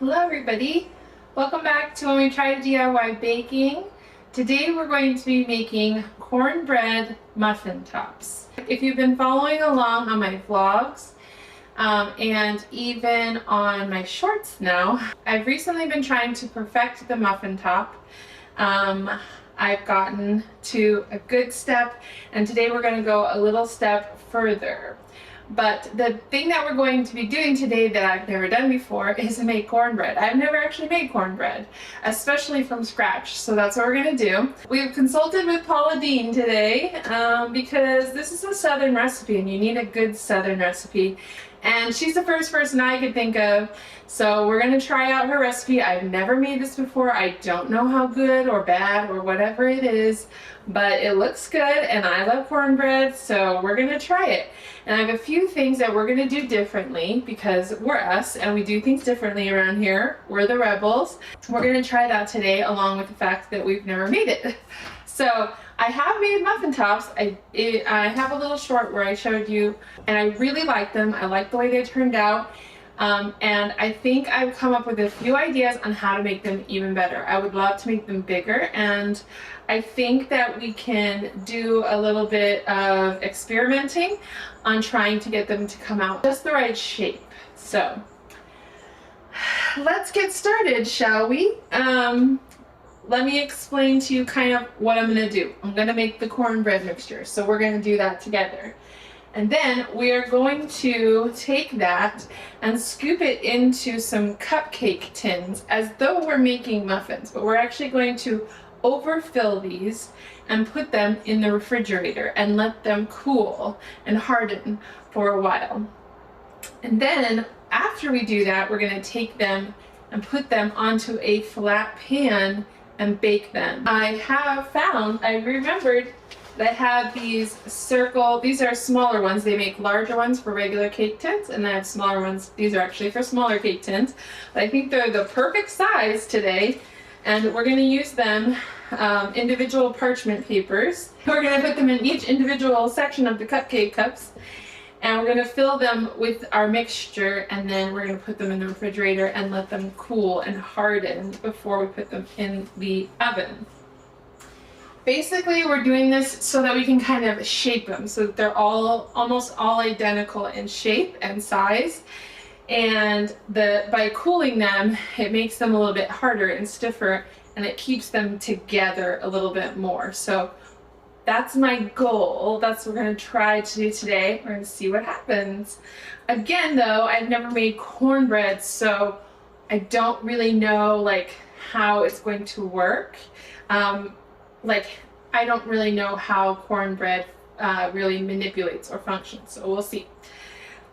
Hello everybody, welcome back to When We Try DIY Baking. Today we're going to be making cornbread muffin tops. If you've been following along on my vlogs and even on my shorts now, I've recently been trying to perfect the muffin top. I've gotten to a good step, and today we're going to go a little step further. But the thing that we're going to be doing today that I've never done before is to make cornbread. I've never actually made cornbread, especially from scratch. So that's what we're going to do. We've consulted with Paula today because this is a Southern recipe and you need a good Southern recipe. And she's the first person I could think of. So we're going to try out her recipe. I've never made this before. I don't know how good or bad or whatever it is, but it looks good and I love cornbread, so we're going to try it. And I have a few things that we're going to do differently because we're us and we do things differently around here. We're the rebels. We're going to try that today along with the fact that we've never made it. So I have made muffin tops. I have a little short where I showed you, and I really like them. I like the way they turned out. And I think I've come up with a few ideas on how to make them even better. I would love to make them bigger, and I think that we can do a little bit of experimenting on trying to get them to come out just the right shape. So let's get started, shall we? Let me explain to you kind of what I'm going to do. I'm going to make the cornbread mixture, so we're going to do that together. And then we are going to take that and scoop it into some cupcake tins as though we're making muffins, but we're actually going to overfill these and put them in the refrigerator and let them cool and harden for a while. And then after we do that, we're going to take them and put them onto a flat pan and bake them. I remembered that I have these these are smaller ones. They make larger ones for regular cake tins, and I have smaller ones. These are actually for smaller cake tins, but I think they're the perfect size today, and we're going to use them individual parchment papers. We're going to put them in each individual section of the cupcake cups, and we're going to fill them with our mixture, and then we're going to put them in the refrigerator and let them cool and harden before we put them in the oven. Basically, we're doing this so that we can kind of shape them so that they're almost all identical in shape and size. And by cooling them, it makes them a little bit harder and stiffer, and it keeps them together a little bit more. So that's my goal. That's what we're going to try to do today. We're going to see what happens. Again, though, I've never made cornbread, so I don't really know how it's going to work. I don't really know how cornbread really manipulates or functions, so we'll see.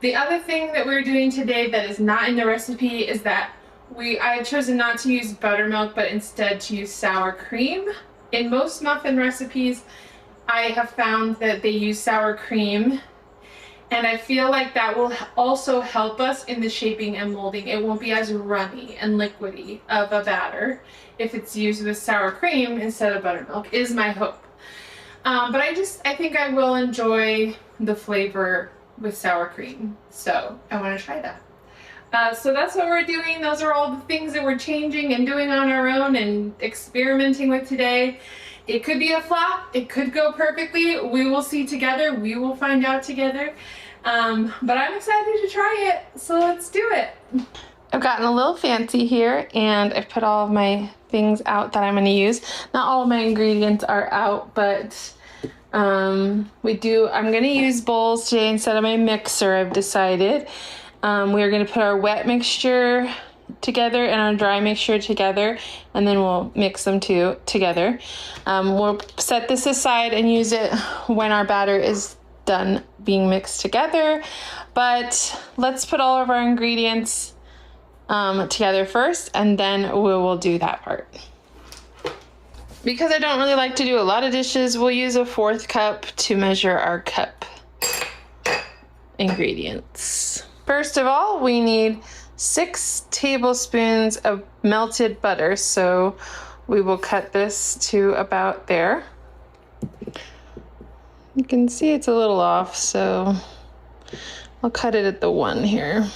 The other thing that we're doing today that is not in the recipe is that I have chosen not to use buttermilk, but instead to use sour cream. In most muffin recipes, I have found that they use sour cream, and I feel like that will also help us in the shaping and molding. It won't be as runny and liquidy of a batter if it's used with sour cream instead of buttermilk, is my hope. But I think I will enjoy the flavor with sour cream, so I want to try that. So that's what we're doing. Those are all the things that we're changing and doing on our own and experimenting with today. It could be a flop, it could go perfectly. We will see together, we will find out together. But I'm excited to try it, so let's do it. I've gotten a little fancy here, and I've put all of my things out that I'm going to use. Not all of my ingredients are out, but I'm going to use bowls today instead of my mixer, I've decided. We're going to put our wet mixture together and our dry mixture together, and then we'll mix them together. We'll set this aside and use it when our batter is done being mixed together. But let's put all of our ingredients together first, and then we will do that part. Because I don't really like to do a lot of dishes, we'll use a 1/4 cup to measure our cup ingredients. First of all, we need 6 tablespoons of melted butter, so we will cut this to about there. You can see it's a little off, so I'll cut it at the 1 here.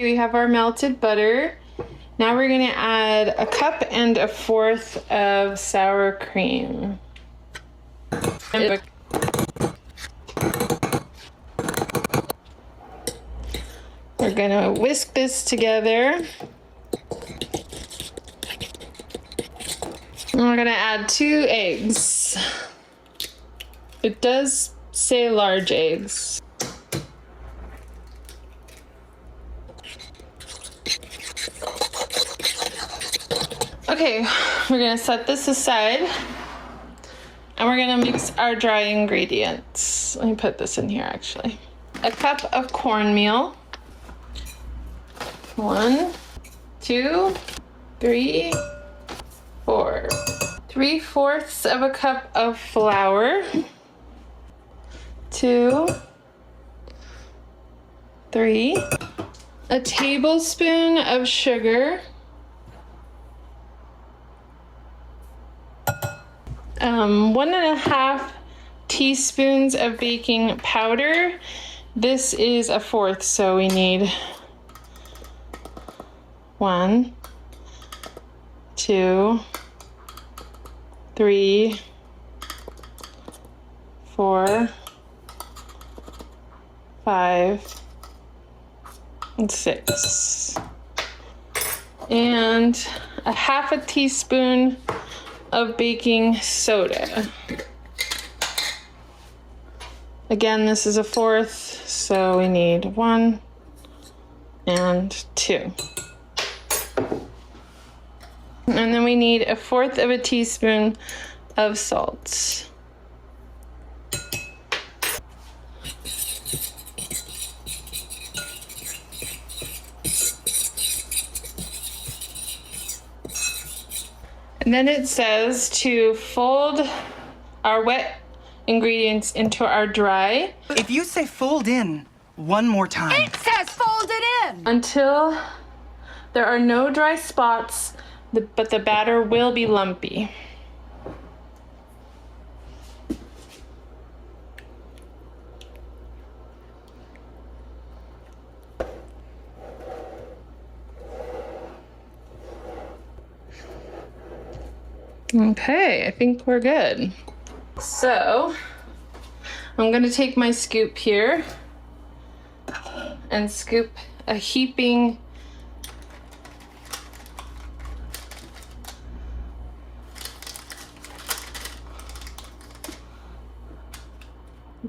We have our melted butter. Now we're gonna add 1 1/4 cups of sour cream. We're gonna whisk this together. And we're gonna add 2 eggs. It does say large eggs. Okay, we're gonna set this aside and we're gonna mix our dry ingredients. Let me put this in here actually. 1 cup of cornmeal. 1, 2, 3, 4. 3/4 of a cup of flour. 2, 3. A tablespoon of sugar. 1 1/2 teaspoons of baking powder. This is 1/4, so we need 1, 2, 3, 4, 5, and 6. And 1/2 teaspoon of baking soda. Again, this is 1/4, so we need 1 and 2. And then we need 1/4 teaspoon of salt. And then it says to fold our wet ingredients into our dry. If you say fold in one more time. It says fold it in! Until there are no dry spots, but the batter will be lumpy. Okay, I think we're good. So, I'm gonna take my scoop here and scoop a heaping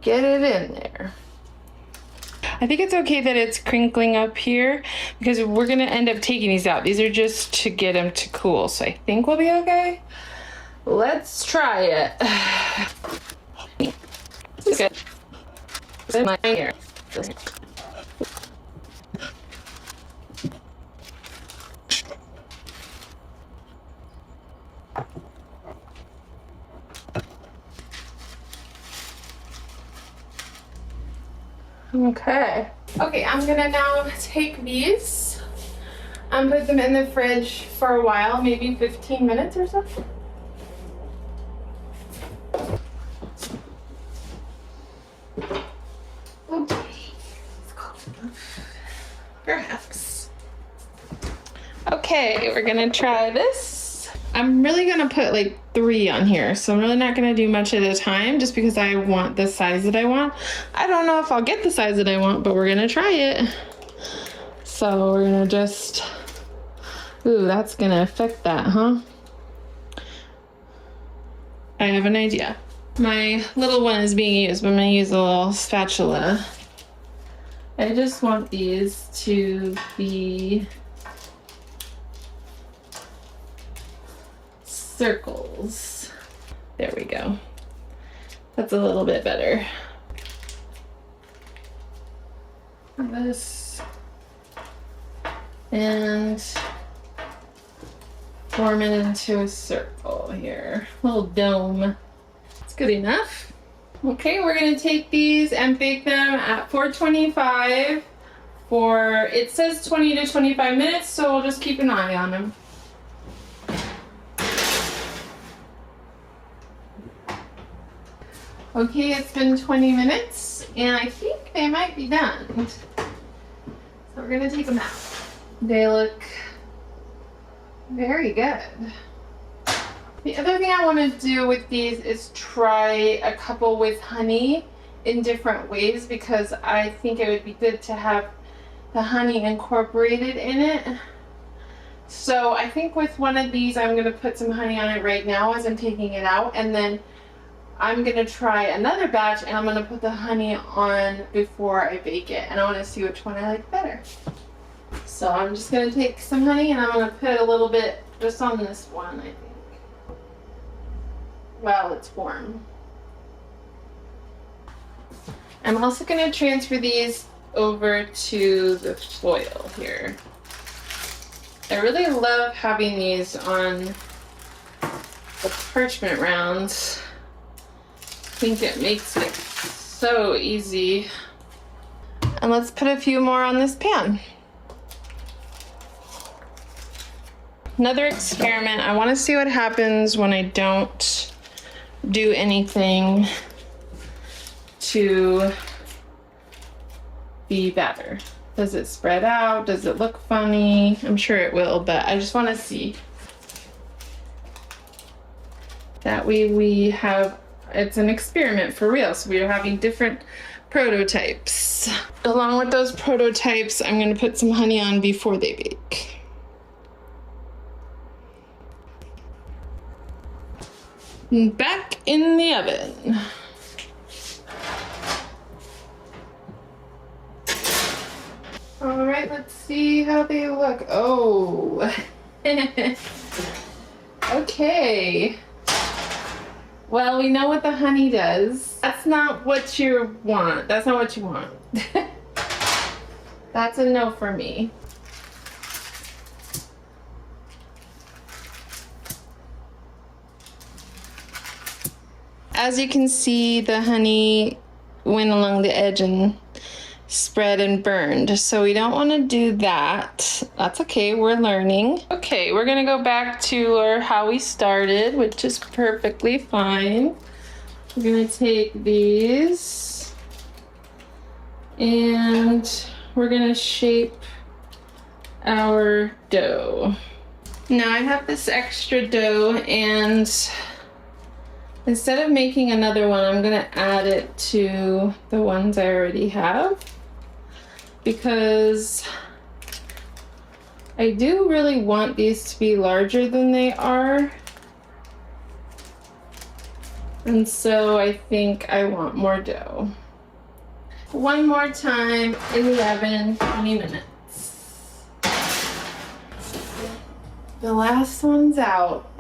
get it in there. I think it's okay that it's crinkling up here because we're gonna end up taking these out. These are just to get them to cool, so I think we'll be okay. Let's try it. It's good. It's my here. Okay. Okay, I'm gonna now take these and put them in the fridge for a while, maybe 15 minutes or so. Okay. Perhaps. Okay, we're gonna try this. I'm really gonna put like 3 on here, so I'm really not gonna do much at a time just because I want the size that I want. I don't know if I'll get the size that I want, but we're gonna try it. So we're gonna just, ooh, that's gonna affect that, huh? I have an idea. My little one is being used, but I'm gonna use a little spatula. I just want these to be circles. There we go. That's a little bit better. This and form it into a circle here, a little dome. It's good enough. Okay, we're gonna take these and bake them at 425 for, it says 20 to 25 minutes, so we'll just keep an eye on them. Okay, it's been 20 minutes and I think they might be done. So we're we're gonna take them out. They look very good. The other thing I want to do with these is try a couple with honey in different ways, because I think it would be good to have the honey incorporated in it. So I think with one of these, I'm going to put some honey on it right now as I'm taking it out, and then I'm going to try another batch and I'm going to put the honey on before I bake it, and I want to see which one I like better. So I'm just going to take some honey and I'm going to put a little bit just on this one, I think, while it's warm. I'm also going to transfer these over to the foil here. I really love having these on the parchment rounds. I think it makes it so easy. And let's put a few more on this pan. Another experiment. I want to see what happens when I don't do anything to be better. Does it spread out? Does it look funny? I'm sure it will, but I just want to see. That way we have, it's an experiment for real. So we are having different prototypes. Along with those prototypes, I'm going to put some honey on before they bake. Back in the oven. All right, let's see how they look. Oh, okay. Well, we know what the honey does. That's not what you want. That's not what you want. That's a no for me. As you can see, the honey went along the edge and spread and burned. So we don't want to do that. That's okay, we're learning. Okay, we're gonna go back to how we started, which is perfectly fine. We're gonna take these and we're gonna shape our dough. Now I have this extra dough, and instead of making another one, I'm gonna add it to the ones I already have, because I do really want these to be larger than they are. And so I think I want more dough. One more time in the oven, 20 minutes. The last one's out.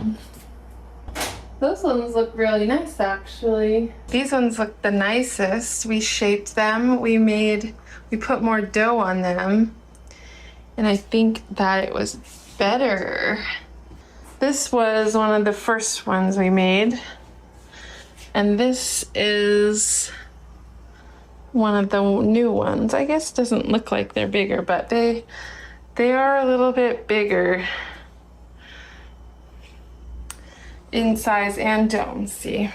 Those ones look really nice, actually. These ones look the nicest. We shaped them. We put more dough on them. And I think that it was better. This was one of the first ones we made. And this is one of the new ones. I guess it doesn't look like they're bigger, but they are a little bit bigger in size and dome, see.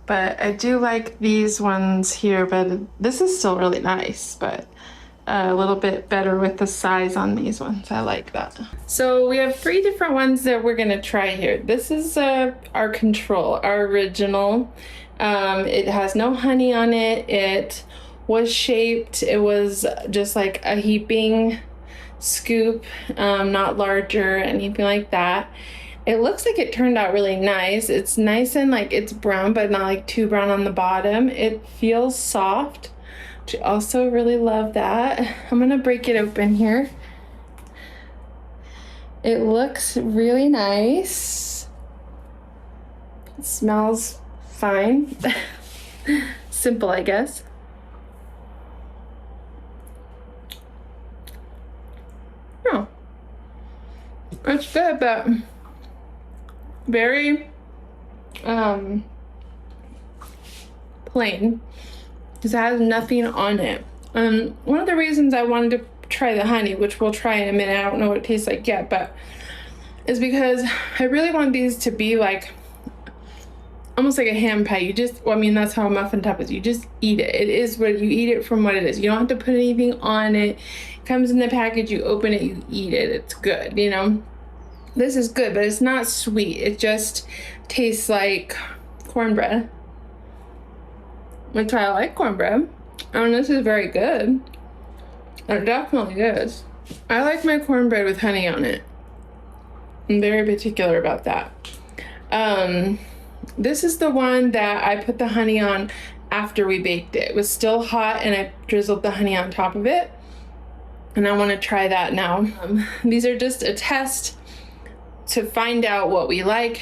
But I do like these ones here, but this is still really nice, but a little bit better with the size on these ones. I like that. So we have 3 different ones that we're gonna try here. This is our control, our original. It has no honey on it. It was shaped, it was just like a heaping scoop, not larger, anything like that. It looks like it turned out really nice. It's nice and like it's brown, but not like too brown on the bottom. It feels soft, which I also really love that. I'm gonna break it open here. It looks really nice. It smells fine. Simple, I guess. Oh, it's good, but very plain, because it has nothing on it. One of the reasons I wanted to try the honey, which we'll try in a minute, I don't know what it tastes like yet, but is because I really want these to be like almost like a ham pie. You just, well, I mean, that's how a muffin top is. You just eat it. It is what you eat it from what it is. You don't have to put anything on it. It comes in the package, you open it, you eat it. It's good, you know? This is good, but it's not sweet. It just tastes like cornbread, which I like cornbread. And this is very good. It definitely is. I like my cornbread with honey on it. I'm very particular about that. This is the one that I put the honey on after we baked it. It was still hot and I drizzled the honey on top of it. And I want to try that now. These are just a test to find out what we like.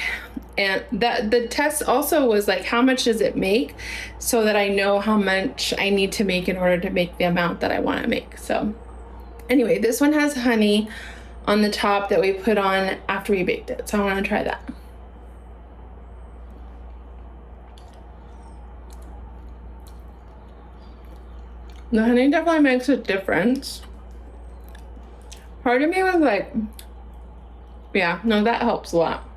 And that the test also was like, how much does it make? So that I know how much I need to make in order to make the amount that I want to make. So anyway, this one has honey on the top that we put on after we baked it. So I want to try that. The honey definitely makes a difference. Part of me was like, yeah, no, that helps a lot.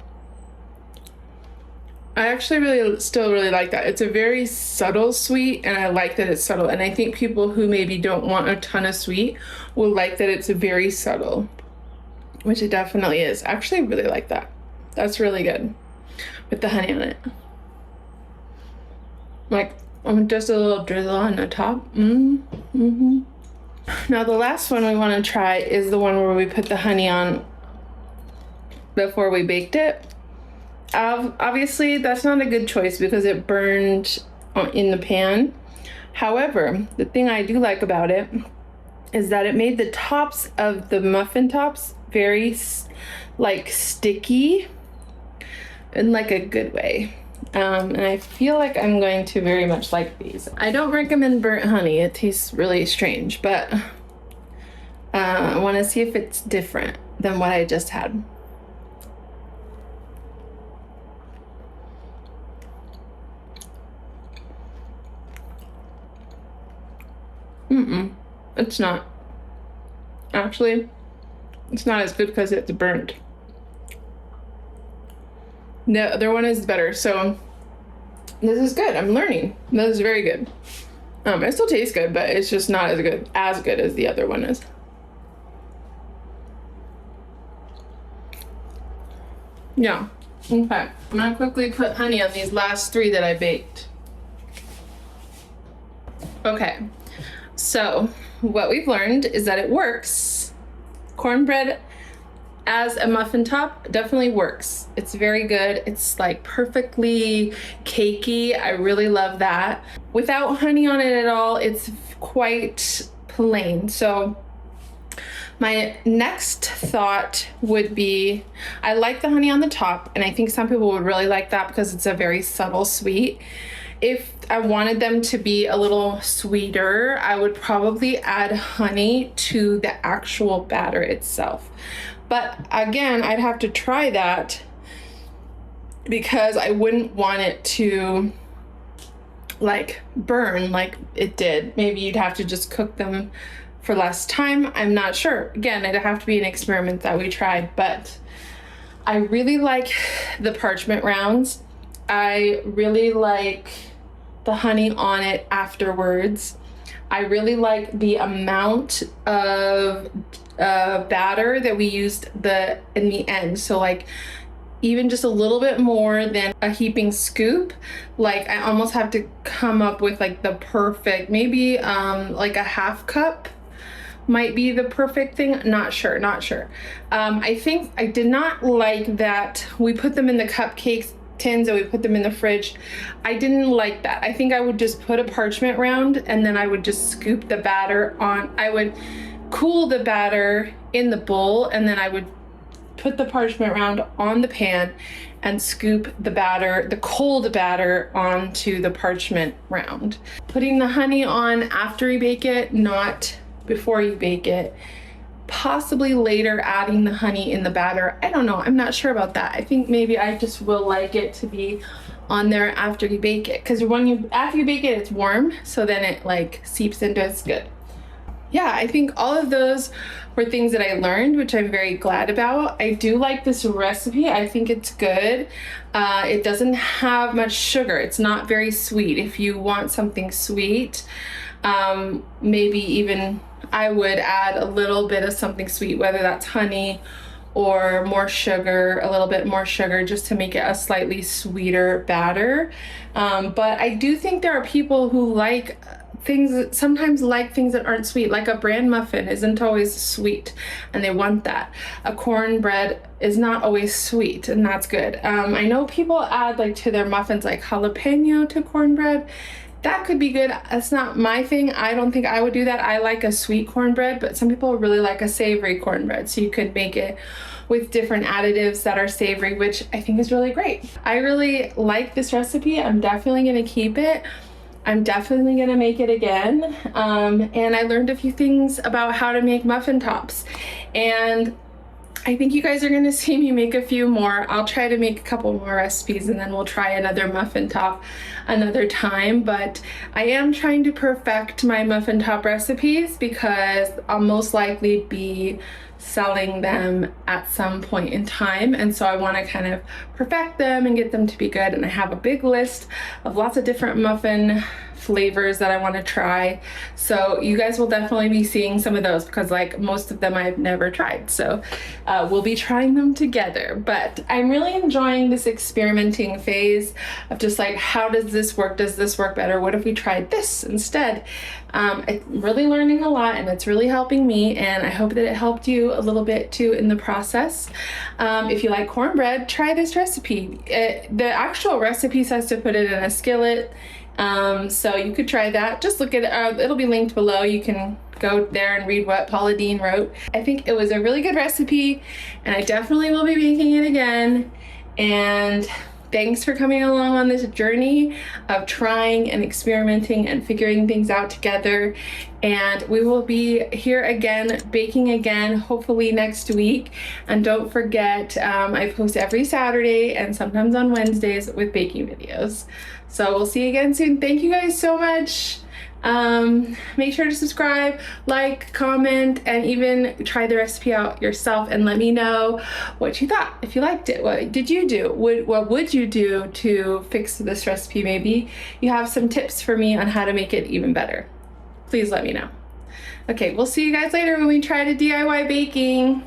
I actually still really like that. It's a very subtle sweet, and I like that it's subtle. And I think people who maybe don't want a ton of sweet will like that it's very subtle, which it definitely is. I actually really like that. That's really good with the honey on it. Like, just a little drizzle on the top. Now the last one we want to try is the one where we put the honey on before we baked it. Obviously that's not a good choice because it burned in the pan. However, the thing I do like about it is that it made the tops of the muffin tops very like sticky in like a good way. And I feel like I'm going to very much like these. I don't recommend burnt honey. It tastes really strange, but I want to see if it's different than what I just had. It's not. Actually, it's not as good because it's burnt. The other one is better, so this is good. I'm learning. This is very good. It still tastes good, but it's just not as good as the other one is. Yeah. Okay. I'm gonna quickly put honey on these last 3 that I baked. Okay. So what we've learned is that it works. Cornbread as a muffin top definitely works. It's very good. It's like perfectly cakey. I really love that. Without honey on it at all, it's quite plain. So my next thought would be, I like the honey on the top, and I think some people would really like that because it's a very subtle sweet. If I wanted them to be a little sweeter, I would probably add honey to the actual batter itself. But again, I'd have to try that because I wouldn't want it to like burn like it did. Maybe you'd have to just cook them for less time. I'm not sure. Again, it'd have to be an experiment that we tried, but I really like the parchment rounds. I really like the honey on it afterwards. I really like the amount of batter that we used in the end. So like even just a little bit more than a heaping scoop. Like I almost have to come up with like the perfect, maybe like a half cup might be the perfect thing. Not sure. I think I did not like that we put them in the cupcakes tins and we put them in the fridge. I didn't like that. I think I would just put a parchment round and then I would just scoop the batter on. I would cool the batter in the bowl and then I would put the parchment round on the pan and scoop the batter, the cold batter, onto the parchment round. Putting the honey on after you bake it, not before you bake it. Possibly later adding the honey in the batter. I don't know. I'm not sure about that. I think maybe I just will like it to be on there after you bake it, because after you bake it, it's warm, so then it like seeps into it's good. yeah, I think all of those were things that I learned, which I'm very glad about. I do like this recipe. I think it's good. It doesn't have much sugar. It's not very sweet. If you want something sweet, maybe even I would add a little bit of something sweet, whether that's honey or more sugar, a little bit more sugar, just to make it a slightly sweeter batter. But I do think there are people who like things that sometimes like things that aren't sweet, like a bran muffin isn't always sweet and they want that. A cornbread is not always sweet, and that's good. I know people add like to their muffins like jalapeno to cornbread. That could be good. That's not my thing. I don't think I would do that. I like a sweet cornbread, but some people really like a savory cornbread, so you could make it with different additives that are savory, which I think is really great. I really like this recipe. I'm definitely gonna keep it. I'm definitely gonna make it again. And I learned a few things about how to make muffin tops. And I think you guys are gonna see me make a few more. I'll try to make a couple more recipes and then we'll try another muffin top another time. But I am trying to perfect my muffin top recipes because I'll most likely be selling them at some point in time, and so I want to kind of perfect them and get them to be good. And I have a big list of lots of different muffin flavors that I want to try, so you guys will definitely be seeing some of those because like most of them I've never tried, so we'll be trying them together. But I'm really enjoying this experimenting phase of just like, how does this work? Does this work better? What if we tried this instead? I'm really learning a lot and it's really helping me, and I hope that it helped you a little bit too in the process. If you like cornbread, try this recipe. The actual recipe says to put it in a skillet, so you could try that. Just look at it'll be linked below. You can go there and read what Paula Dean wrote. I think it was a really good recipe and I definitely will be making it again. And thanks for coming along on this journey of trying and experimenting and figuring things out together. And we will be here again, baking again, hopefully next week. And don't forget, I post every Saturday and sometimes on Wednesdays with baking videos. So we'll see you again soon. Thank you guys so much. Make sure to subscribe, like, comment, and even try the recipe out yourself and let me know what you thought, if you liked it. What did you do? What would you do to fix this recipe? Maybe you have some tips for me on how to make it even better. Please let me know. Okay, we'll see you guys later when we try to DIY baking.